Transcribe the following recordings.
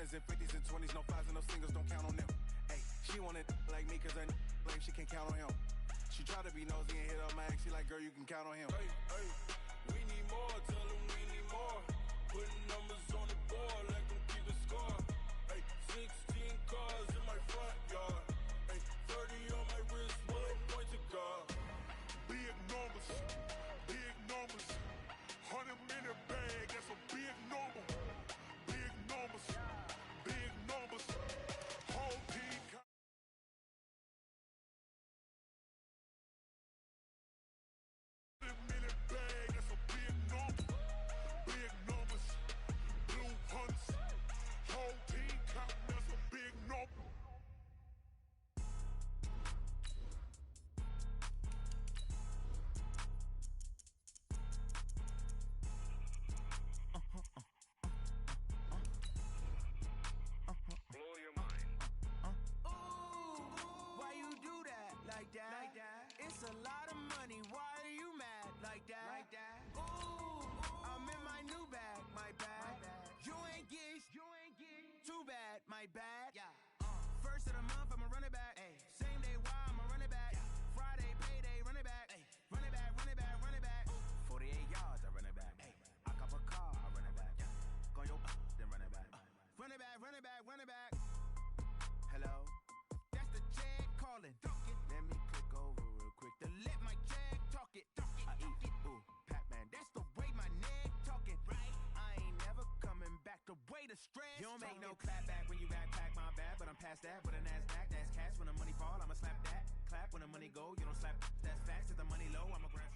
hundreds and fifties and 20s, no fives and no singles, don't count on them. Hey, she wanted like me cause her like she can count on him. She tried to be nosy and hit up my ex, she like, girl, you can count on him. Hey, hey, we need more, tell them we need more. Putting numbers on the board, let them keep the score. Hey, 16 cars in my front yard. Hey, 30 on my wrist, bullet point to God. Big numbers, 100-minute bag, that's a big number. Big numbers, whole team. Minute bag, that's a big number. Big numbers, blue hunts, whole team count, that's a big number. Blow your mind. Why you do that like that? Like that? It's a lot of money. Why are you mad like that? Like that? Ooh, I'm in my new bag, my bad. You ain't get too bad, my bad. Yeah. First of the month, I'ma run it back. Ay. Same day, why I'ma run it back. Yeah. Friday, payday, run it back. Ay. Run it back, run it back, run it back. 48 yards, I run it back. Ay. I cop a car, I run it back. Yeah. Go yo, then run it back. Run it back, run it back, run it back. Hello? That's the Jag calling. Let me click over real quick to let my Jag talk it. I eat it, ooh, Pac-Man. That's the way my neck talking. Right? I ain't never coming back the way the stress. You don't make no clap back when you backpack, my bad. But I'm past that with a NASDAQ. That's cash when the money fall. I'ma slap that. Clap when the money go. You don't slap. That's facts. If the money low, I'ma grab.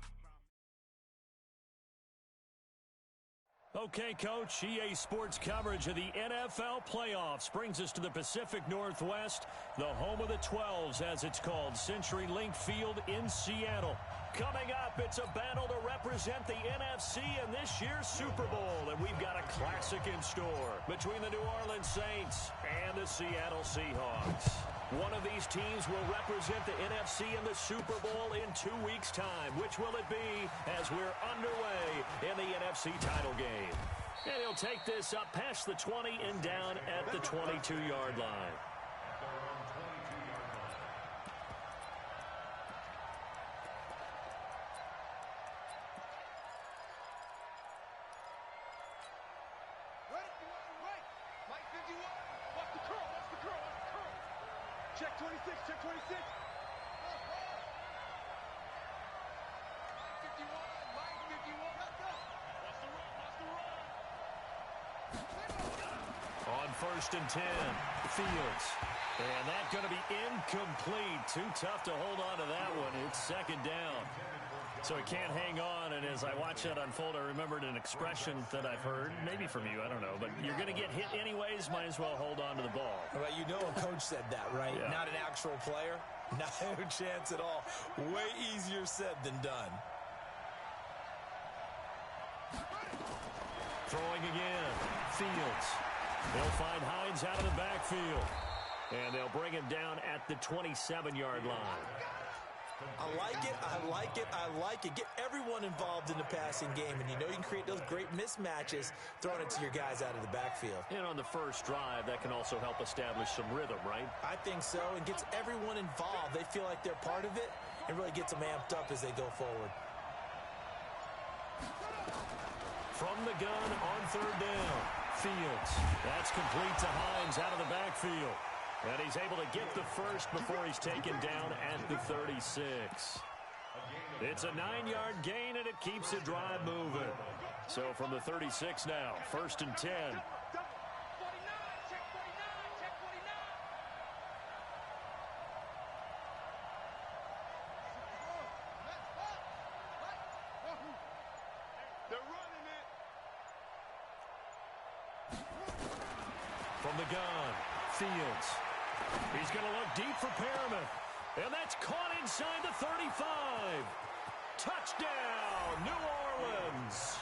Okay, Coach, EA Sports coverage of the NFL playoffs brings us to the Pacific Northwest, the home of the 12s, as it's called, CenturyLink Field in Seattle. Coming up, it's a battle to represent the NFC in this year's Super Bowl, and we've got a classic in store between the New Orleans Saints and the Seattle Seahawks. One of these teams will represent the NFC in the Super Bowl in 2 weeks' time. Which will it be as we're underway in the NFC title game? And he'll take this up past the 20 and down at the 22-yard line. Check 26, check 26. Line 51, line 51. Let's go. Watch the run, On 1st and 10, Fields. And that's going to be incomplete. Too tough to hold on to that one. It's second down. So he can't hang on, and as I watch that unfold, I remembered an expression that I've heard, maybe from you, I don't know, but you're going to get hit anyways, might as well hold on to the ball. Well, you know a coach said that, right? Yeah. Not an actual player. Not a chance at all. Way easier said than done. Throwing again, Fields. They'll find Hines out of the backfield, and they'll bring him down at the 27-yard line. I like it, I like it, I like it. Get everyone involved in the passing game, and you know you can create those great mismatches throwing it to your guys out of the backfield. And on the first drive, that can also help establish some rhythm, right? I think so, and gets everyone involved. They feel like they're part of it, and really gets them amped up as they go forward. From the gun on 3rd down, Fields. That's complete to Hines out of the backfield. And he's able to get the first before he's taken down at the 36. It's a 9-yard gain, and it keeps the drive moving. So from the 36 now, 1st and 10. From the gun, Fields. He's going to look deep for Perriman. And that's caught inside the 35. Touchdown, New Orleans.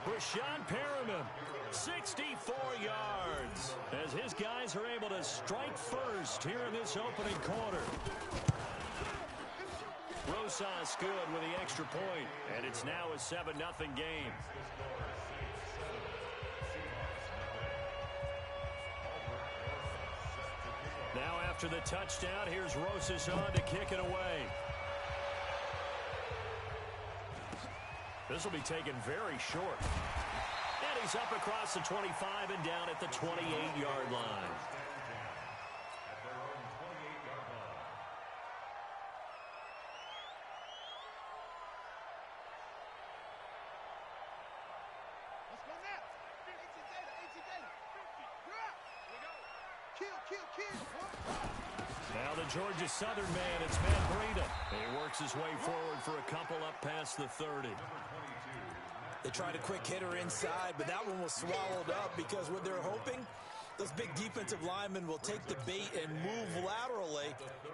Breshad Perriman, 64 yards. As his guys are able to strike first here in this opening quarter. Rosas good with the extra point. And it's now a 7-0 game. After the touchdown, here's Rosas on to kick it away. This will be taken very short. And he's up across the 25 and down at the 28-yard line. Now the Georgia Southern man, it's Matt Breida. He works his way forward for a couple up past the 30. They tried a quick hitter inside, but that one was swallowed up because what they're hoping, those big defensive linemen will take the bait and move laterally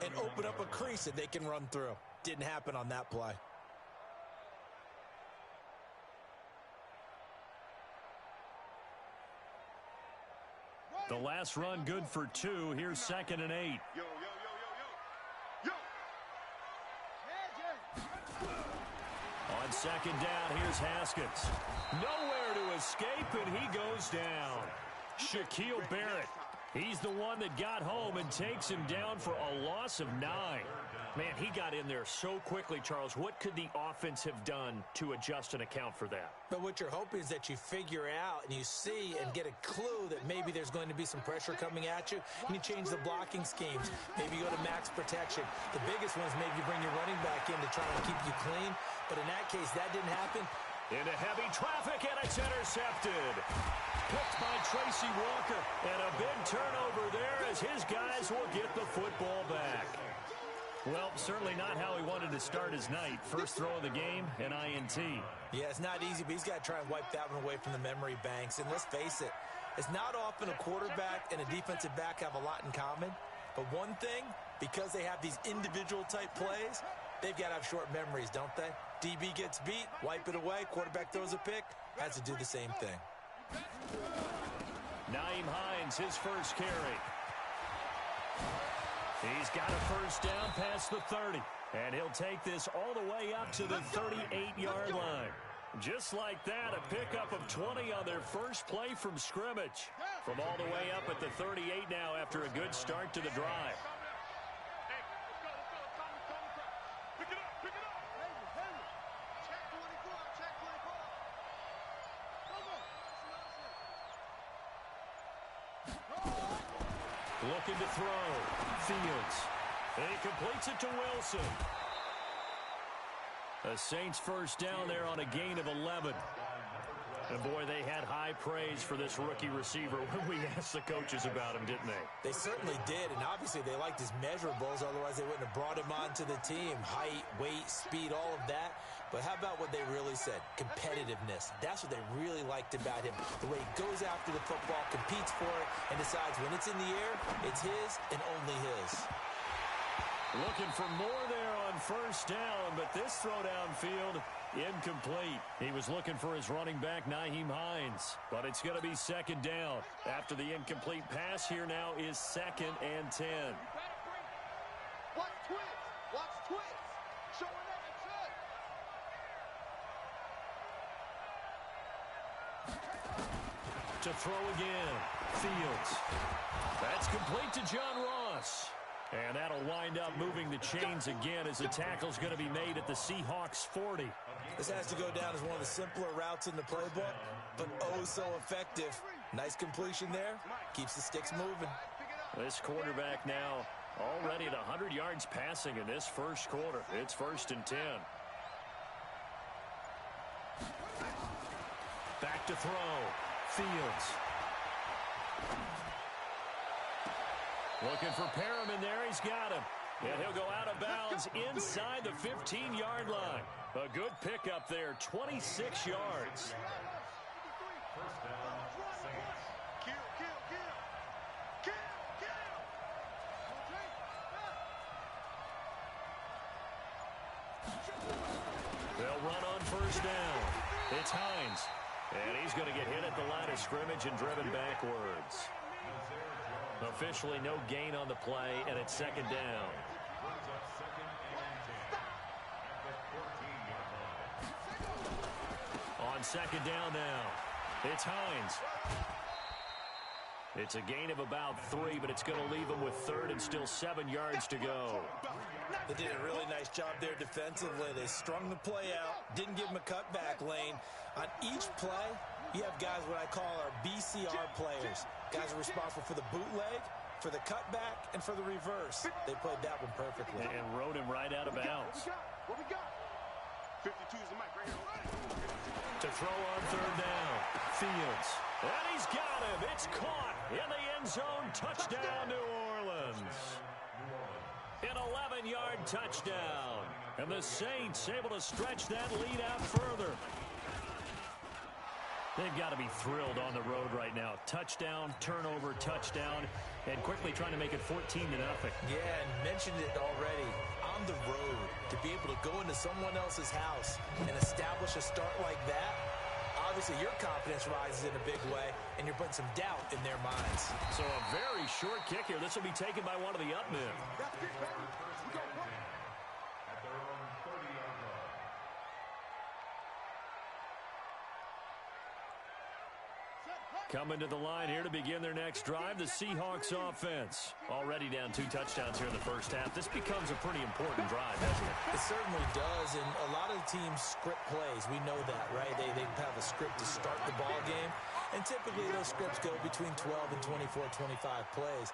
and open up a crease that they can run through. Didn't happen on that play. The last run good for 2. Here's 2nd and 8. On 2nd down, here's Haskins. Nowhere to escape, and he goes down. Shaquille Barrett. He's the one that got home and takes him down for a loss of 9. Man, he got in there so quickly, Charles. What could the offense have done to adjust and account for that? But what you're hoping is that you figure out and you see and get a clue that maybe there's going to be some pressure coming at you, and you change the blocking schemes. Maybe you go to max protection. The biggest one is maybe you bring your running back in to try and keep you clean. But in that case, that didn't happen. Into heavy traffic, and it's intercepted. Picked by Tracy Walker, and a big turnover there as his guys will get the football back. Well, certainly not how he wanted to start his night. First throw of the game, an INT. Yeah, it's not easy, but he's got to try and wipe that one away from the memory banks. And let's face it, it's not often a quarterback and a defensive back have a lot in common. But one thing, because they have these individual type plays, they've got to have short memories, don't they? DB gets beat, wipe it away, quarterback throws a pick, has to do the same thing. Nyheim Hines, his first carry. He's got a first down past the 30, and he'll take this all the way up to the 38-yard line. Just like that, a pickup of 20 on their first play from scrimmage. From all the way up at the 38 now after a good start to the drive. Looking to throw. Fields. And he completes it to Wilson. The Saints first down there on a gain of 11. And boy, they had high praise for this rookie receiver when we asked the coaches about him, didn't they? They certainly did, and obviously they liked his measurables, otherwise they wouldn't have brought him onto the team. Height, weight, speed, all of that. But how about what they really said? Competitiveness. That's what they really liked about him. The way he goes after the football, competes for it, and decides when it's in the air, it's his and only his. Looking for more there on first down, but this throw downfield, incomplete. He was looking for his running back, Nyheim Hines, but it's going to be 2nd down. After the incomplete pass, here now is 2nd and 10. Watch twist. Watch twist. Showing up to throw again. Fields. That's complete to John Ross. And that'll wind up moving the chains again as the tackle's going to be made at the Seahawks 40. This has to go down as one of the simpler routes in the playbook, but oh so effective. Nice completion there. Keeps the sticks moving. This quarterback now already at 100 yards passing in this first quarter. It's 1st and 10. Back to throw. Fields. Looking for Perriman there. He's got him. And he'll go out of bounds inside the 15-yard line. A good pickup there, 26 yards. They'll run on first down. It's Hines. And he's going to get hit at the line of scrimmage and driven backwards. Officially no gain on the play, and it's 2nd down. On 2nd down now, it's Hines. It's a gain of about 3, but it's going to leave them with third and still 7 yards to go. They did a really nice job there defensively. They strung the play out, didn't give them a cutback lane. On each play, you have guys what I call our BCR players. Guys are responsible for the bootleg, for the cutback, and for the reverse. They played that one perfectly. And rode him right out of bounds. What we got? 52 is the mic right here. To throw on third down. Fields. And he's got him. It's caught in the end zone. Touchdown, New Orleans. An 11-yard touchdown. And the Saints able to stretch that lead out further. They've got to be thrilled on the road right now. Touchdown, turnover, touchdown, and quickly trying to make it 14-0. Yeah, and mentioned it already. On the road, to be able to go into someone else's house and establish a start like that, obviously your confidence rises in a big way, and you're putting some doubt in their minds. So a very short kick here. This will be taken by one of the up men. Coming to the line here to begin their next drive, the Seahawks offense. Already down 2 touchdowns here in the first half. This becomes a pretty important drive, doesn't it? It certainly does, and a lot of teams script plays. We know that, right? They have a script to start the ball game, and typically those scripts go between 12 and 24, 25 plays.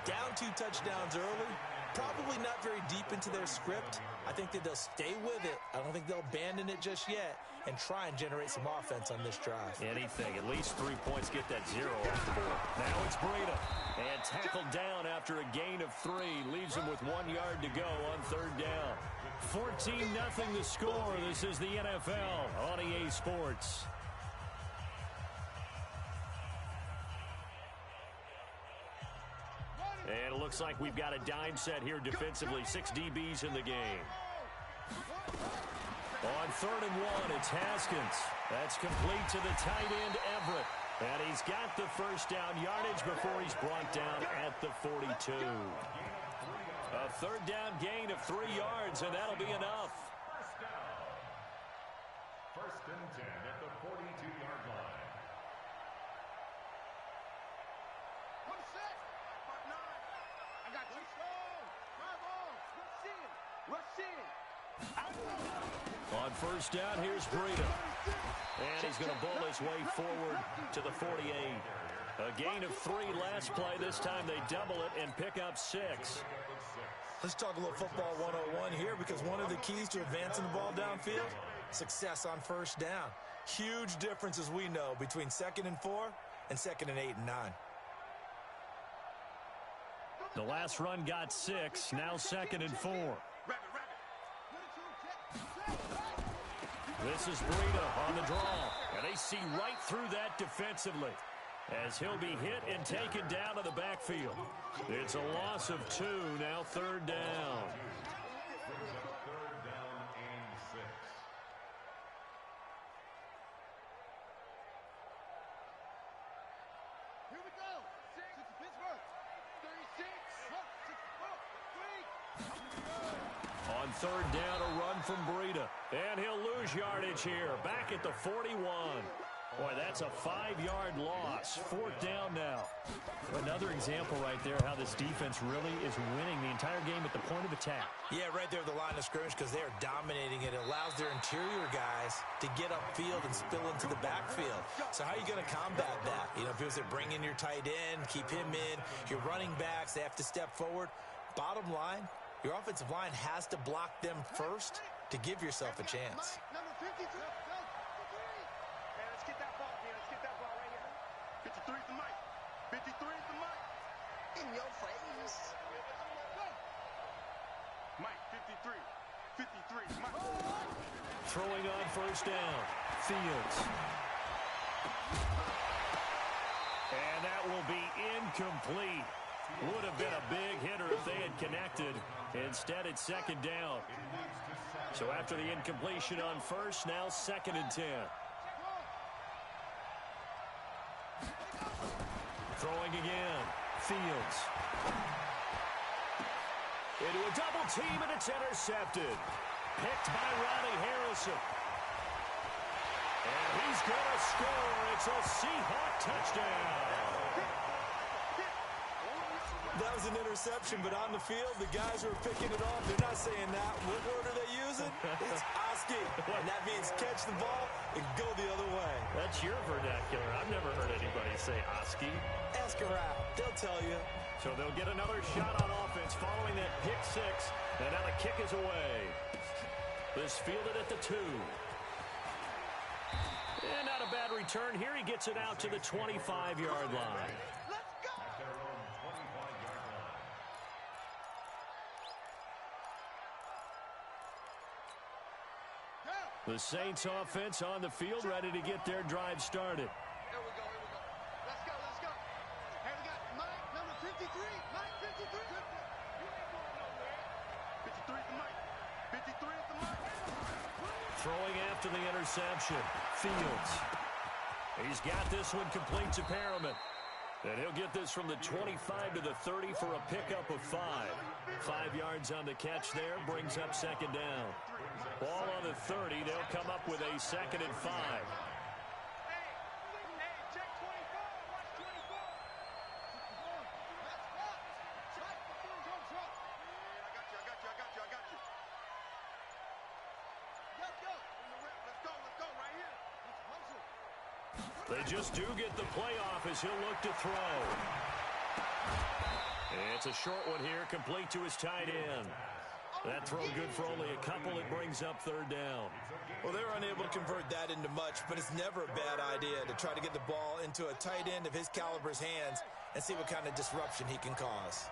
Down 2 touchdowns early, probably not very deep into their script. I think that they'll stay with it. I don't think they'll abandon it just yet and try and generate some offense on this drive. Anything. At least 3 points, get that 0 off the board. Now it's Breida. And tackled down after a gain of 3. Leaves him with 1 yard to go on third down. 14-0 the score. This is the NFL on EA Sports. And it looks like we've got a dime set here defensively. 6 DBs in the game. On 3rd and 1, it's Haskins. That's complete to the tight end, Everett. And he's got the first down yardage before he's brought down at the 42. A 3rd down gain of 3 yards, and that'll be enough. First and 10 at the 42-yard line. One set. 5-9. I got you. Drive on. Rush in. On first down, here's Breida. And he's going to bowl his way forward to the 48. A gain of 3 last play. This time they double it and pick up 6. Let's talk a little football 101 here, because one of the keys to advancing the ball downfield, success on first down. Huge difference, as we know, between 2nd and 4 and 2nd and 8 and 9. The last run got 6. Now 2nd and 4. This is Breida on the draw, and they see right through that defensively as he'll be hit and taken down to the backfield. It's a loss of 2, now 3rd down. Here we go. 6 to Pittsburgh. 36. 3. On 3rd down, a run from Breida. And he'll lose yardage here, back at the 41. Boy, that's a 5-yard loss. 4th down now. Another example right there how this defense really is winning the entire game at the point of attack. Yeah, right there at the line of scrimmage, because they are dominating it. It allows their interior guys to get upfield and spill into the backfield. So how are you going to combat that? You know, people say bring in your tight end, keep him in. Your running backs, they have to step forward. Bottom line, your offensive line has to block them first to give yourself a chance. Number 52. Let's get that ball, man. Let's get that ball right here. 53 is the mic. 53 is the mic. In your face. Mike, 53. 53 is Mike. Throwing on first down. Fields. And that will be incomplete. Would have been a big hitter if they had connected. Instead, it's 2nd down. So after the incompletion on first, now 2nd and 10. Throwing again. Fields. Into a double team, and it's intercepted. Picked by Ronnie Harrison. And he's going to score. It's a Seahawk touchdown. That was an interception, but on the field, the guys who are picking it off, they're not saying that. What word are they using? It's Oski. And that means catch the ball and go the other way. That's your vernacular. I've never heard anybody say Oski. Ask around. They'll tell you. So they'll get another shot on offense following that pick six. And now the kick is away. This fielded at the 2. And not a bad return here. He gets it out to the 25-yard line. The Saints offense on the field, ready to get their drive started. Here we go. Let's go. Hey, we got Mike, number 53. Mike, 53. You ain't going nowhere. 53 is the Mike. 53 is the Mike. Throwing after the interception. Fields. He's got this one complete to Perriman. And he'll get this from the 25 to the 30 for a pickup of 5. 5 yards on the catch there, brings up second down. Ball on the 30, they'll come up with a 2nd and 5. Hey, check 24. Watch 24. I got you. Let's go. Right here. They just do get the playoff as he'll look to throw. It's a short one here, complete to his tight end. That throw good for only a couple. It brings up 3rd down. Well, they were unable to convert that into much, but it's never a bad idea to try to get the ball into a tight end of his caliber's hands and see what kind of disruption he can cause.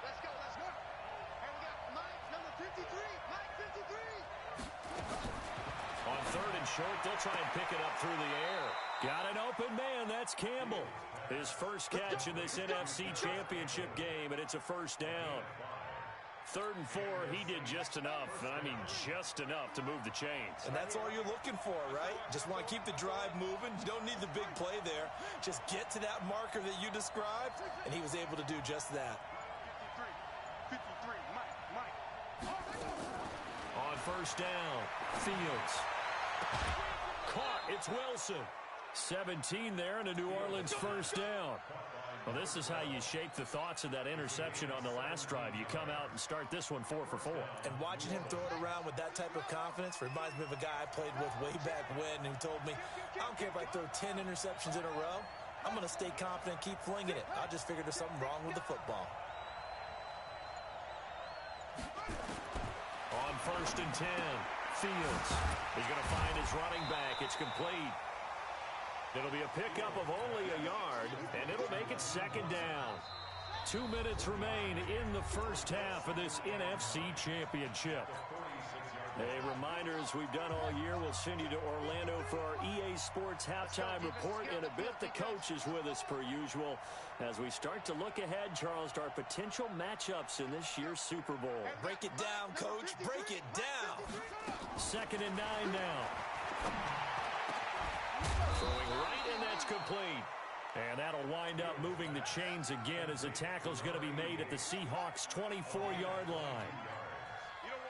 Let's go. Hey, we got Mike, number 53. Mike, 53. On 3rd and short, they'll try and pick it up through the air. Got an open man. That's Campbell. His first catch in this NFC Championship game, and it's a 1st down. 3rd and 4, he did just enough. I mean, just enough to move the chains. And that's all you're looking for, right? Just want to keep the drive moving. You don't need the big play there. Just get to that marker that you described, and he was able to do just that. 53, Mike. On 1st down, Fields. Caught, it's Wilson. 17 there and a New Orleans 1st down. Well, this is how you shake the thoughts of that interception on the last drive. You come out and start this one 4 for 4. And watching him throw it around with that type of confidence reminds me of a guy I played with way back when who told me, I don't care if I throw 10 interceptions in a row. I'm going to stay confident and keep flinging it. I just figured there's something wrong with the football. On 1st and 10, Fields. He's going to find his running back. It's complete. It'll be a pickup of only a yard, and it'll make it 2nd down. 2 minutes remain in the first half of this NFC Championship. A reminder, as we've done all year, we'll send you to Orlando for our EA Sports halftime report. In a bit, the coach is with us per usual as we start to look ahead, Charles, to our potential matchups in this year's Super Bowl. Break it down, Coach. Break it down. 2nd and 9 now. Throwing right, and that's complete. And that'll wind up moving the chains again as the tackle's going to be made at the Seahawks' 24-yard line.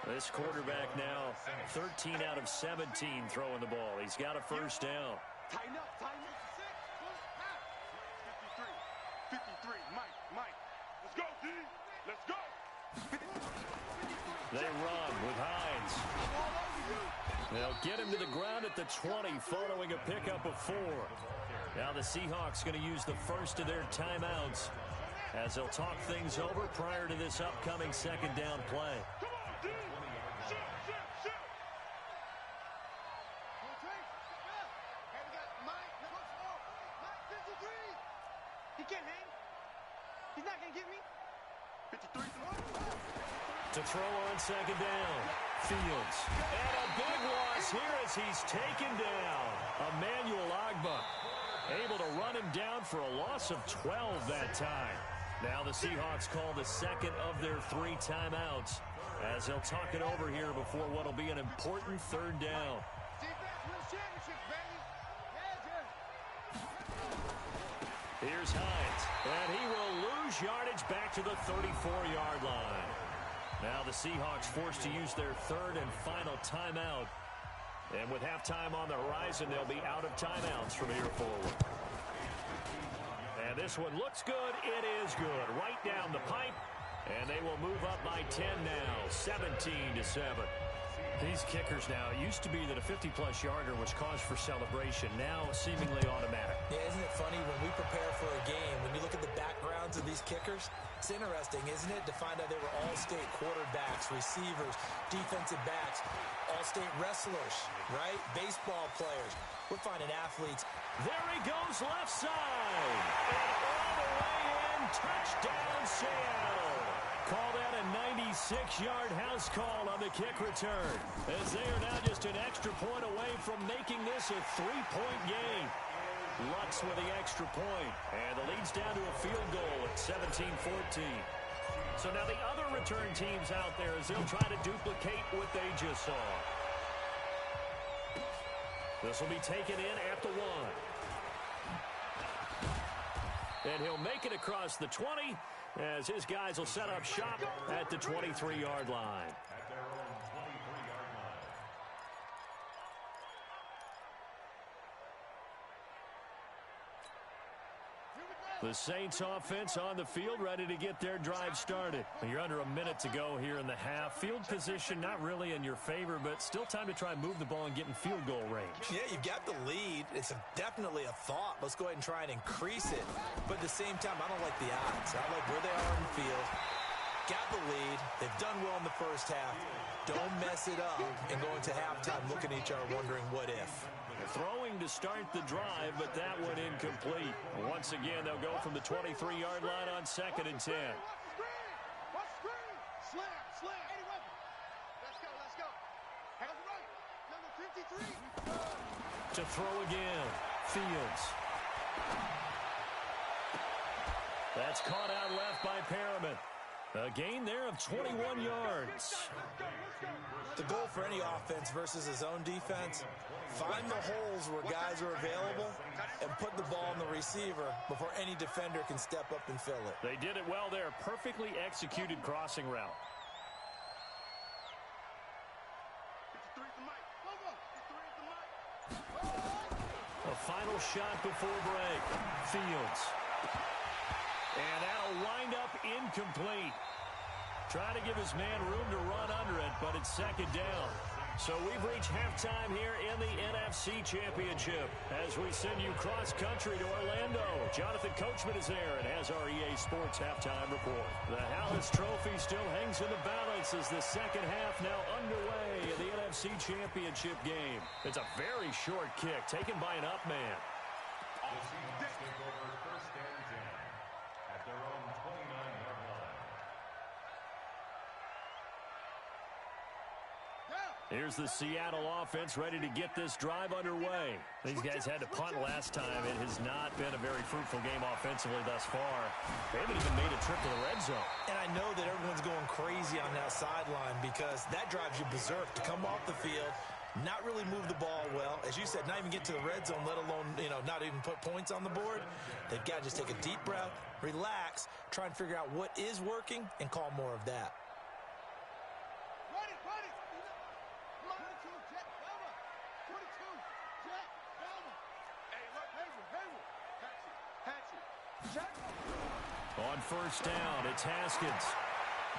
This quarterback now 13 out of 17 throwing the ball. He's got a 1st down. Tighten up. 53, Mike. Let's go, D. Let's go. They run with Hines. They'll get him to the ground at the 20 following a pickup of 4. Now the Seahawks going to use the first of their timeouts as they'll talk things over prior to this upcoming 2nd down play. Come on, D. Shoot. Hey, we got Mike, number 4. Mike, 53. He can't hang. He's not going to get me. 53. To throw on 2nd down, Fields. And a big loss here as he's taken down. Emmanuel Ogbah able to run him down for a loss of 12 that time. Now the Seahawks call the 2nd of their 3 timeouts as they'll talk it over here before what will be an important 3rd down. Defense wins championships, baby. Yeah. Here's Hines, and he will lose yardage back to the 34-yard line. Now the Seahawks forced to use their third and final timeout. And with halftime on the horizon, they'll be out of timeouts from here forward. And this one looks good. It is good. Right down the pipe. And they will move up by 10 now, 17-7. These kickers now, it used to be that a 50-plus yarder was cause for celebration. Now seemingly automatic. Yeah, isn't it funny when we prepare for a game, when you look at the backgrounds of these kickers, it's interesting, isn't it, to find out they were all-state quarterbacks, receivers, defensive backs, all-state wrestlers, right? Baseball players. We're finding athletes. There he goes, left side. And all the way in, touchdown Seattle. Call that a 96-yard house call on the kick return, as they are now just an extra point away from making this a 3-point game. Lutz with the extra point, and the lead's down to a field goal at 17-14. So now the other return teams out there, as they'll try to duplicate what they just saw. This will be taken in at the 1. And he'll make it across the 20, as his guys will set up shop at the 23-yard line. The Saints offense on the field, ready to get their drive started. You're under a minute to go here in the half. Field position not really in your favor, but still time to try and move the ball and get in field goal range. Yeah, you've got the lead. It's definitely a thought. Let's go ahead and try and increase it. But at the same time, I don't like the odds. I like where they are in the field. Got the lead. They've done well in the first half. Don't mess it up and go into halftime looking at each other wondering what if. Throwing to start the drive, but that one incomplete. Once again, they'll go from the 23-yard line on 2nd and 10. Slam. Let's go. Have it right. Number 53. To throw again, Fields. That's caught out left by Perriman. A gain there of 21 yards. The goal for any offense versus his own defense, find the holes where guys are available and put the ball on the receiver before any defender can step up and fill it. They did it well there. Perfectly executed crossing route. 53 at the mic. Logo. 53 at the mic. A final shot before break. Fields. And that'll wind up incomplete. Trying to give his man room to run under it, but it's 2nd down. So we've reached halftime here in the NFC Championship as we send you cross-country to Orlando. Jonathan Coachman is there and has our EA Sports halftime report. The Hallis Trophy still hangs in the balance as the second half now underway in the NFC Championship game. It's a very short kick taken by an up man. The Seahawks take over 1st and 10 at their own 29-yard line. Here's the Seattle offense ready to get this drive underway. These guys had to punt last time. It has not been a very fruitful game offensively thus far. They haven't even made a trip to the red zone. And I know that everyone's going crazy on that sideline because that drives you berserk to come off the field, not really move the ball well. As you said, not even get to the red zone, let alone, not even put points on the board. They've got to just take a deep breath, relax, try and figure out what is working, and call more of that. Run it. 22, Jet, Velma. 22, Jet, Velma. Hey, look, Hayward. Hatchet. Jet. On 1st down, it's Haskins.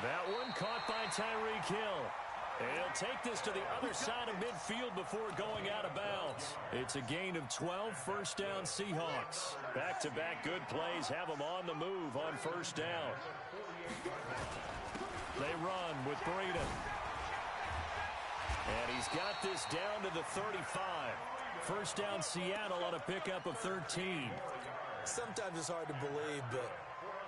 That one caught by Tyreek Hill. And he'll take this to the other side of midfield before going out of bounds. It's a gain of 12, 1st down Seahawks. Back-to-back good plays have them on the move on 1st down. They run with Breida. And he's got this down to the 35. 1st down Seattle on a pickup of 13. Sometimes it's hard to believe, but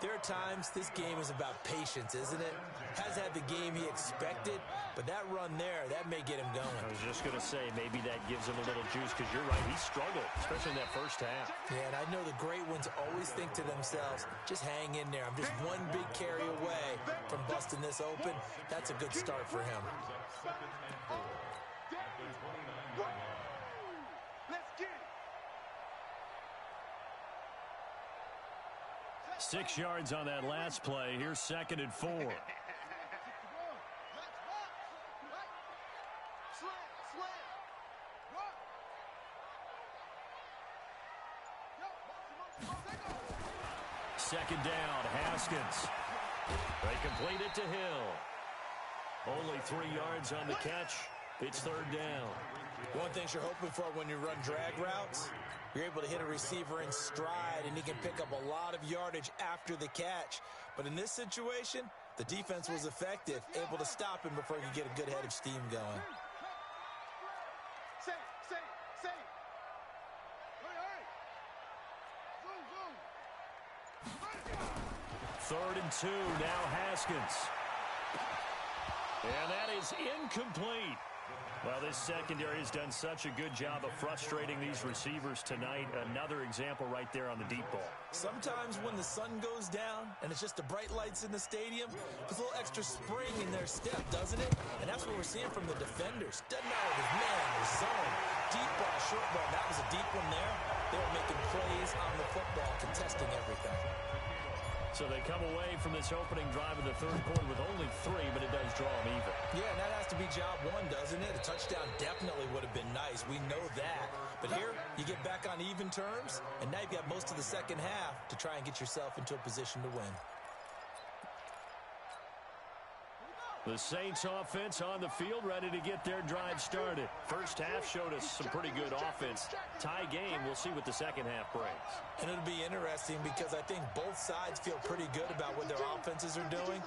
there are times this game is about patience, isn't it? Has had the game he expected, but that run there, that may get him going. I was just going to say, maybe that gives him a little juice, because you're right, he struggled, especially in that 1st half. Yeah, and I know the great ones always think to themselves, just hang in there. I'm just one big carry away from busting this open. That's a good start for him. Let's get it. 6 yards on that last play. Here's 2nd and 4. second down. Haskins. They complete it to Hill. Only 3 yards on the catch. It's third down. One thing you're hoping for when you run drag routes, you're able to hit a receiver in stride, and he can pick up a lot of yardage after the catch. But in this situation, the defense was effective, able to stop him before he could get a good head of steam going. Third and 2, now Haskins. And that is incomplete. Well, this secondary has done such a good job of frustrating these receivers tonight. Another example right there on the deep ball. Sometimes when the sun goes down and it's just the bright lights in the stadium, there's a little extra spring in their step, doesn't it? And that's what we're seeing from the defenders. Doesn't matter if it's man or zone. Deep ball, short ball, that was a deep one there. They were making plays on the football, contesting everything. So they come away from this opening drive in the third quarter with only 3, but it does draw them even. Yeah, and that has to be job one, doesn't it? A touchdown definitely would have been nice. We know that. But here, you get back on even terms, and now you've got most of the second half to try and get yourself into a position to win. The Saints offense on the field, ready to get their drive started. First half showed us some pretty good offense. Tie game, we'll see what the second half brings. And it'll be interesting because I think both sides feel pretty good about what their offenses are doing.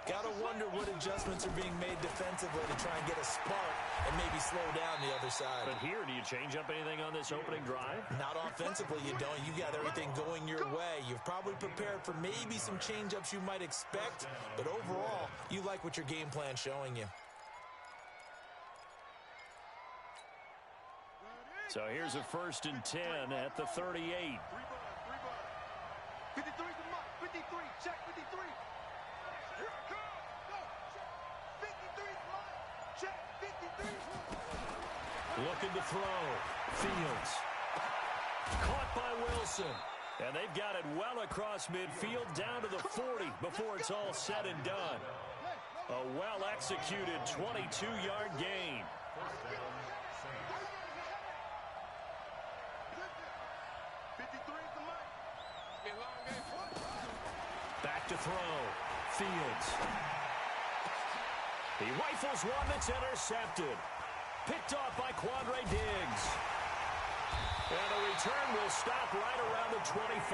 Got to wonder what adjustments are being made defensively to try and get a spark and maybe slow down the other side. But here, do you change up anything on this opening drive? Not offensively, you don't. You got everything going your way. You've probably prepared for maybe some change-ups you might expect, but overall, you like what your game plan's showing you. So here's a 1st and 10 at the 38. 53 to Mike. 53. Check 53. Here it comes. Go. 53 to Mike. Check 53. Looking to throw. Fields. Caught by Wilson. And they've got it well across midfield down to the 40 before it's all said and done. A well-executed 22-yard gain. Back to throw. Fields. He rifles one that's intercepted. Picked off by Quandre Diggs. And the return will stop right around the 25.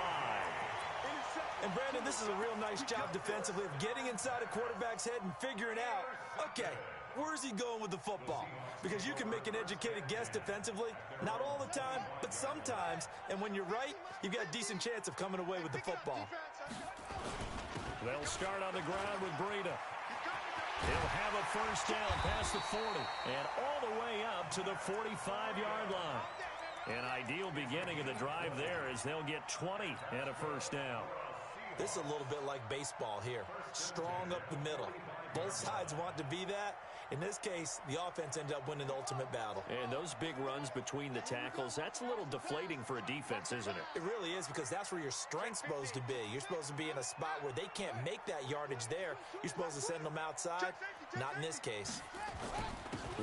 And Brandon, this is a real nice job defensively of getting inside a quarterback's head and figuring out, okay, where's he going with the football? Because you can make an educated guess defensively, not all the time, but sometimes. And when you're right, you've got a decent chance of coming away with the football. They'll start on the ground with Breida. He'll have a first down past the 40 and all the way up to the 45-yard line. An ideal beginning of the drive there as they'll get 20 and a first down. This is a little bit like baseball here. Strong up the middle. Both sides want to be that. In this case, the offense ended up winning the ultimate battle. And those big runs between the tackles, that's a little deflating for a defense, isn't it? It really is, because that's where your strength's supposed to be. You're supposed to be in a spot where they can't make that yardage there. You're supposed to send them outside. Not in this case.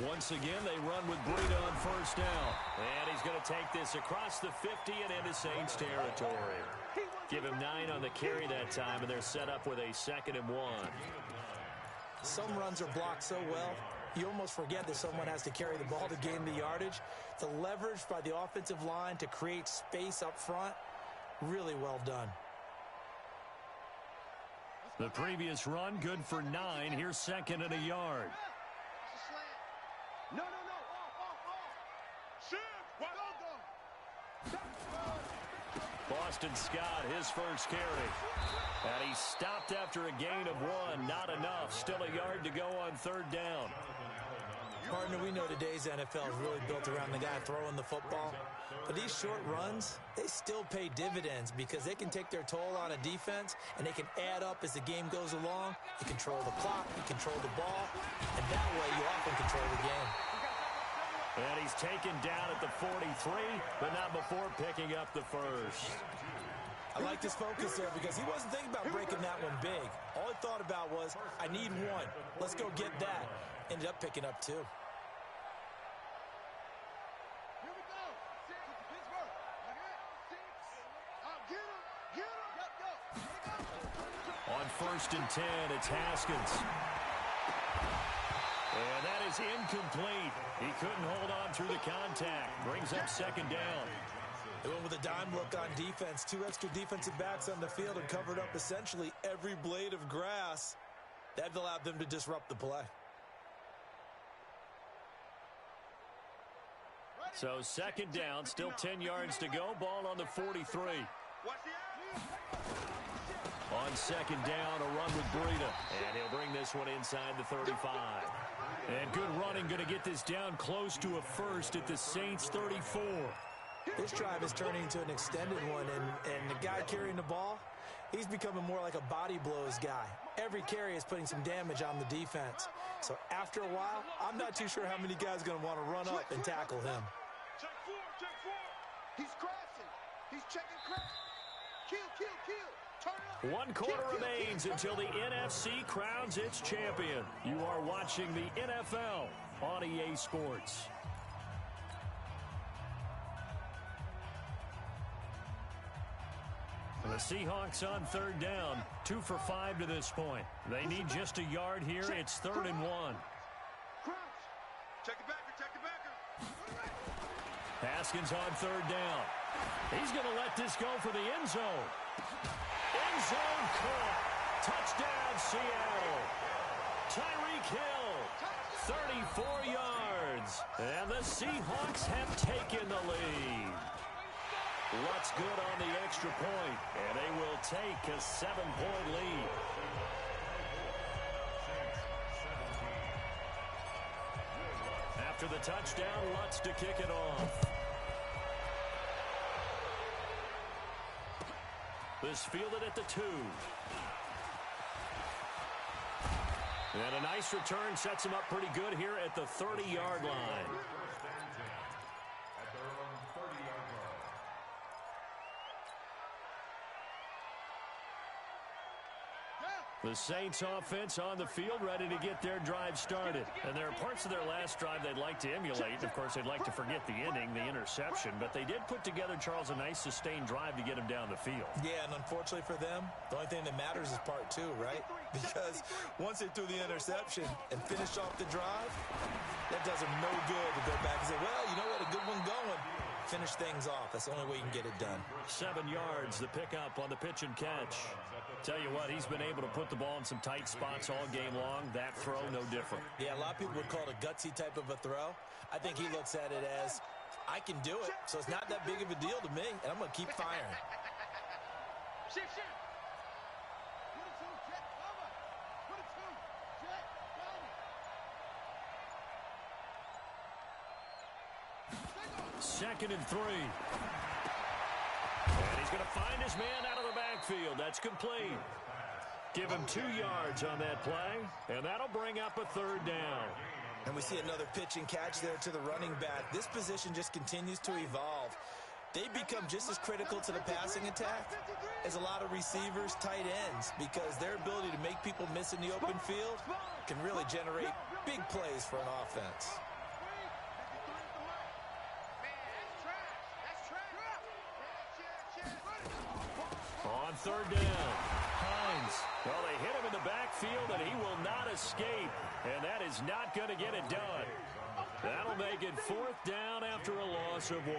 Once again, they run with Breida on first down. And he's going to take this across the 50 and into Saints territory. Give him 9 on the carry that time, and they're set up with a 2nd and 1. Some runs are blocked so well, you almost forget that someone has to carry the ball to gain the yardage. The leverage by the offensive line to create space up front, really well done. The previous run, good for 9. Here's 2nd and a yard. No. Off. Shit. Go. Boston Scott, his first carry. And he stopped after a gain of 1. Not enough. Still a yard to go on 3rd down. Partner, we know today's NFL is really built around the guy throwing the football. But these short runs, they still pay dividends because they can take their toll on a defense and they can add up as the game goes along. You control the clock, you control the ball, and that way you often control the game. And he's taken down at the 43, but not before picking up the first. I like this focus there because he wasn't thinking about breaking that one big. All he thought about was, I need 1. Let's go get that. Ended up picking up 2. Here we go. 6 Pittsburgh. Okay. 6. Get him. Go. 1st and 10. It's Haskins. And that is incomplete. He couldn't hold on through the contact. Brings up 2nd down. They went with a dime look on defense. 2 extra defensive backs on the field and covered up essentially every blade of grass. That allowed them to disrupt the play. So 2nd down, still 10 yards to go. Ball on the 43. On 2nd down, a run with Breida. And he'll bring this one inside the 35. And good running, going to get this down close to a first at the Saints 34. This drive is turning into an extended one, and the guy carrying the ball, he's becoming more like a body blows guy. Every carry is putting some damage on the defense. So after a while, I'm not too sure how many guys are going to want to run up and tackle him. Check four. He's crashing. He's checking crash. Kill. Turn up. 1 quarter remains until the NFC crowns its champion. You are watching the NFL on EA Sports. The Seahawks on 3rd down, 2 for 5 to this point. They need just a yard here. It's 3rd and 1. Crouch. Check the backer. Haskins on 3rd down. He's going to let this go for the end zone. End zone caught. Touchdown, Seattle. Tyreek Hill, 34 yards. And the Seahawks have taken the lead. What's good on the extra point, and they will take a 7-point lead. After the touchdown, Lutz to kick it off. This fielded at the 2. And a nice return sets him up pretty good here at the 30-yard line. The Saints offense on the field, ready to get their drive started. And there are parts of their last drive they'd like to emulate. Of course, they'd like to forget the inning, the interception. But they did put together, Charles, a nice sustained drive to get him down the field. Yeah, and unfortunately for them, the only thing that matters is part 2, right? Because once they threw the interception and finished off the drive, that does them no good to go back and say, well, you know what, a good one going. Finish things off. That's the only way you can get it done. 7 yards, the pickup on the pitch and catch. Tell you what, he's been able to put the ball in some tight spots all game long. That throw, no different. Yeah, a lot of people would call it a gutsy type of a throw. I think he looks at it as, I can do it, so it's not that big of a deal to me, and I'm going to keep firing. Shift. Second and 3. And he's going to find his man out of the backfield. That's complete. Give him 2 yards on that play, and that'll bring up a 3rd down. And we see another pitch and catch there to the running back. This position just continues to evolve. They become just as critical to the passing attack as a lot of receivers, tight ends, because their ability to make people miss in the open field can really generate big plays for an offense. On 3rd down, Hines. Well, they hit him in the backfield, and he will not escape. And that is not going to get it done. That'll make it 4th down after a loss of 1.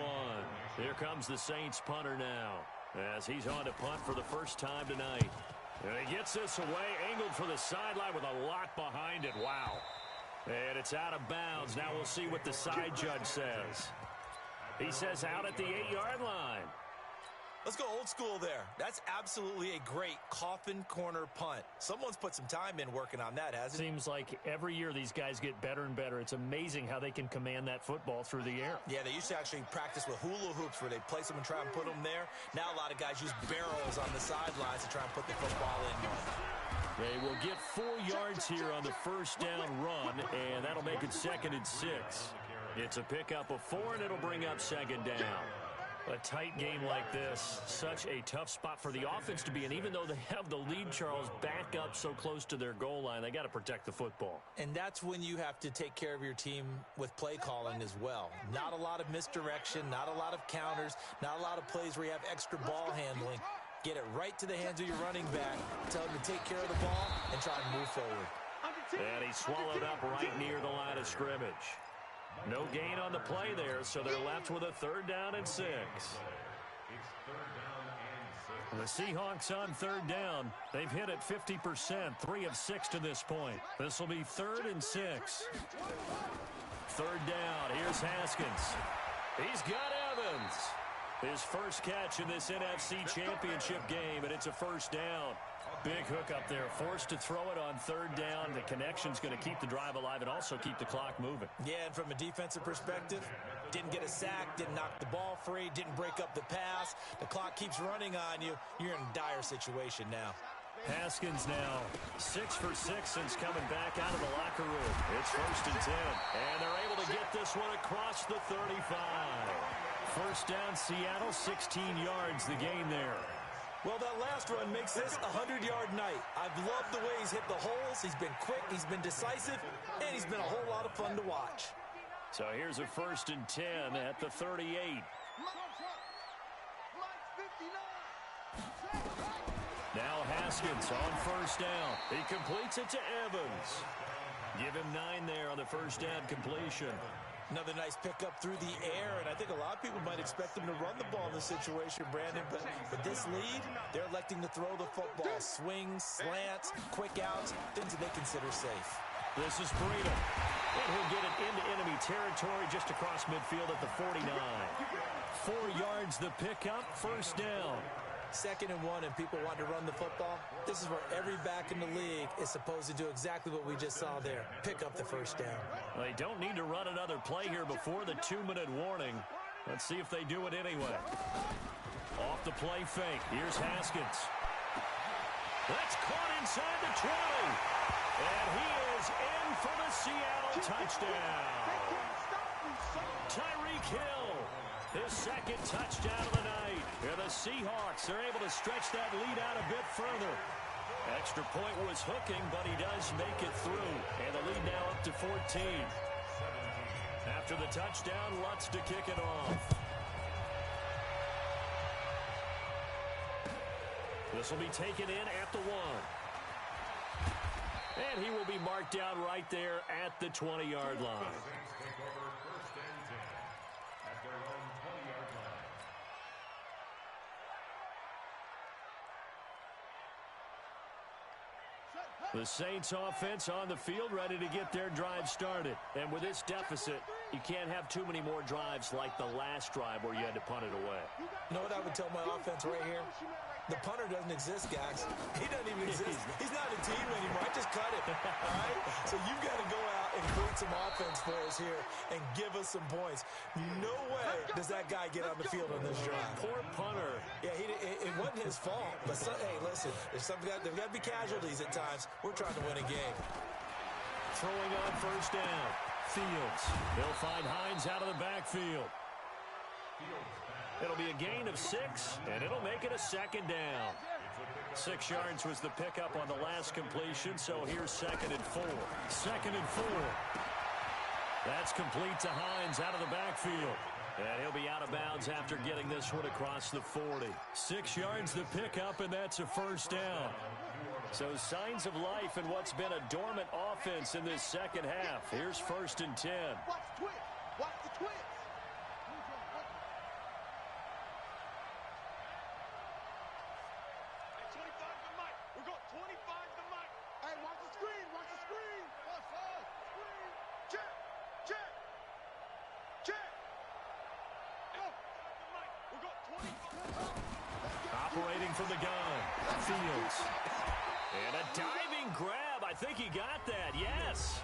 Here comes the Saints punter now, as he's on to punt for the first time tonight. And he gets this away, angled for the sideline with a lot behind it. Wow. And it's out of bounds. Now we'll see what the side judge says. He says out at the 8-yard line. Let's go old school there. That's absolutely a great coffin corner punt. Someone's put some time in working on that, hasn't it? Seems like every year these guys get better and better. It's amazing how they can command that football through the air. Yeah, they used to actually practice with hula hoops where they place them and try and put them there. Now a lot of guys use barrels on the sidelines to try and put the football in. They will get 4 yards here on the first down run, and that'll make it 2nd and 6. It's a pickup of 4, and it'll bring up 2nd down. A tight game like this, such a tough spot for the offense to be in. Even though they have the lead, Charles, back up so close to their goal line, they got to protect the football. And that's when you have to take care of your team with play calling as well. Not a lot of misdirection, not a lot of counters, not a lot of plays where you have extra ball handling. Get it right to the hands of your running back. Tell him to take care of the ball and try and move forward. And he's swallowed up right near the line of scrimmage. No gain on the play there, so they're left with a 3rd down and 6. The Seahawks on 3rd down. They've hit it 50%, 3 of 6 to this point. This will be 3rd and 6. 3rd down. Here's Haskins. He's got Evans. His first catch in this NFC Championship game, and it's a 1st down. Big hook up there. Forced to throw it on 3rd down. The connection's going to keep the drive alive and also keep the clock moving. Yeah, and from a defensive perspective, didn't get a sack, didn't knock the ball free, didn't break up the pass. The clock keeps running on you. You're in a dire situation now. Haskins now 6 for 6 since coming back out of the locker room. It's 1st and 10. And they're able to get this one across the 35. 1st down, Seattle, 16 yards the gain there. Well, that last run makes this a 100-yard night. I've loved the way he's hit the holes. He's been quick, he's been decisive, and he's been a whole lot of fun to watch. So here's a 1st and 10 at the 38. Now Haskins on 1st down. He completes it to Evans. Give him 9 there on the 1st down completion. Another nice pickup through the air, and I think a lot of people might expect him to run the ball in this situation, Brandon, but with this lead, they're electing to throw the football. Swings, slants, quick outs, things that they consider safe. This is Breida, and he'll get it into enemy territory just across midfield at the 49. 4 yards the pickup, 1st down. 2nd and 1, and people want to run the football. This is where every back in the league is supposed to do exactly what we just saw there. Pick up the 1st down. They don't need to run another play here before the 2-minute warning. Let's see if they do it anyway. Off the play fake. Here's Haskins. That's caught inside the 20. And he is in for the Seattle touchdown. Tyreek Hill, his 2nd touchdown of the night. And the Seahawks are able to stretch that lead out a bit further. Extra point was hooking, but he does make it through. And the lead now up to 14. After the touchdown, Lutz to kick it off. This will be taken in at the 1. And he will be marked down right there at the 20-yard line. The Saints offense on the field, ready to get their drive started. And with this deficit, you can't have too many more drives like the last drive where you had to punt it away. You know what I would tell my offense right here? The punter doesn't exist, guys. He doesn't even exist. He's not a team anymore. I just cut it, all right? So you've got to go out and create some offense for us here and give us some points. No way does that guy get on the field on this drive. Poor punter. Yeah, it wasn't his fault. But, hey, listen, there's got to be casualties at times. We're trying to win a game. Throwing on 1st down. Fields. They'll find Hines out of the backfield. It'll be a gain of 6, and it'll make it a 2nd down. 6 yards was the pickup on the last completion, so here's 2nd and 4. 2nd and 4. That's complete to Hines out of the backfield. And he'll be out of bounds after getting this one across the 40. 6 yards the pickup, and that's a 1st down. So signs of life in what's been a dormant offense in this 2nd half. Here's 1st and 10. Watch the twist. Watch the twist. Operating from the gun, Fields. And a diving grab. I think he got that, yes.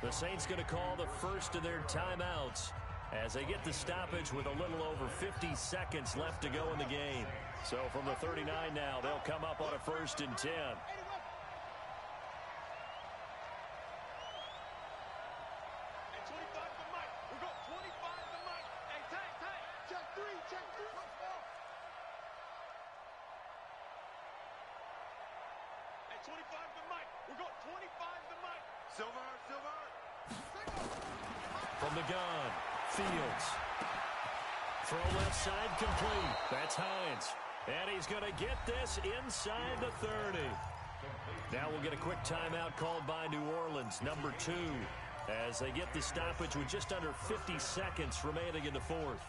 The Saints going to call the first of their timeouts as they get the stoppage with a little over 50 seconds left to go in the game. So from the 39 now, they'll come up on a 1st and 10. From the gun, Fields. Throw left side complete. That's Hines. And he's going to get this inside the 30. Now we'll get a quick timeout called by New Orleans, number 2, as they get the stoppage with just under 50 seconds remaining in the fourth.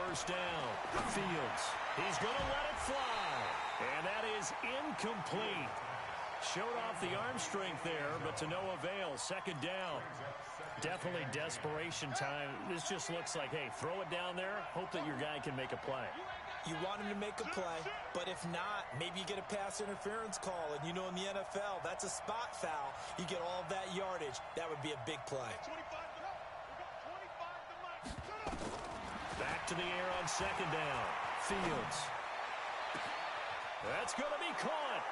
First down, Fields. He's going to let it fly. And that is incomplete. Showed off the arm strength there, but to no avail. Second down. Definitely desperation time. This just looks like, hey, throw it down there, hope that your guy can make a play. You want him to make a play, but if not, maybe you get a pass interference call. And you know in the NFL, that's a spot foul. You get all of that yardage. That would be a big play. Back to the air on second down. Fields. That's going to be caught.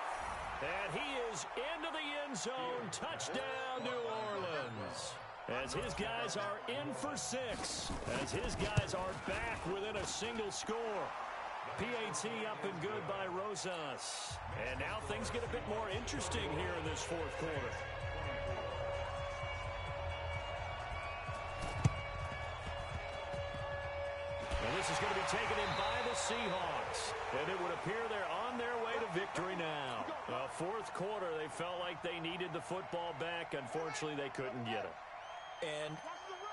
And he is into the end zone. Touchdown, New Orleans. As his guys are in for 6. As his guys are back within a single score. PAT up and good by Rosas. And now things get a bit more interesting here in this fourth quarter. And this is going to be taken in by the Seahawks. And it would appear they're on their way to victory now. Fourth quarter, they felt like they needed the football back. Unfortunately, they couldn't get it. And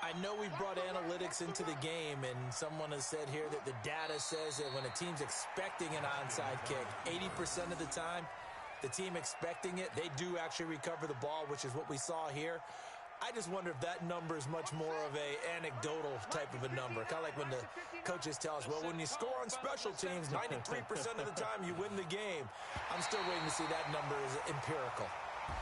I know we brought analytics into the game, and someone has said here that the data says that when a team's expecting an onside kick, 80% of the time, the team expecting it, they do actually recover the ball, which is what we saw here. I just wonder if that number is much more of a anecdotal type of a number. Kind of like when the coaches tell us, well, when you score on special teams, 93% of the time you win the game. I'm still waiting to see that number is empirical.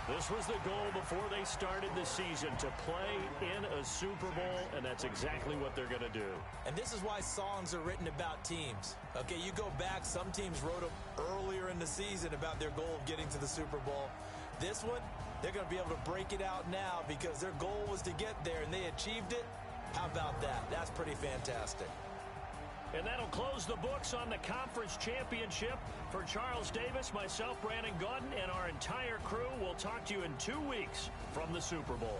This was the goal before they started the season, to play in a Super Bowl, and that's exactly what they're going to do. And this is why songs are written about teams. Okay, you go back, some teams wrote them earlier in the season about their goal of getting to the Super Bowl. This one, they're going to be able to break it out now because their goal was to get there, and they achieved it. How about that? That's pretty fantastic. And that'll close the books on the conference championship. For Charles Davis, myself, Brandon Gaudin, and our entire crew, we'll talk to you in 2 weeks from the Super Bowl.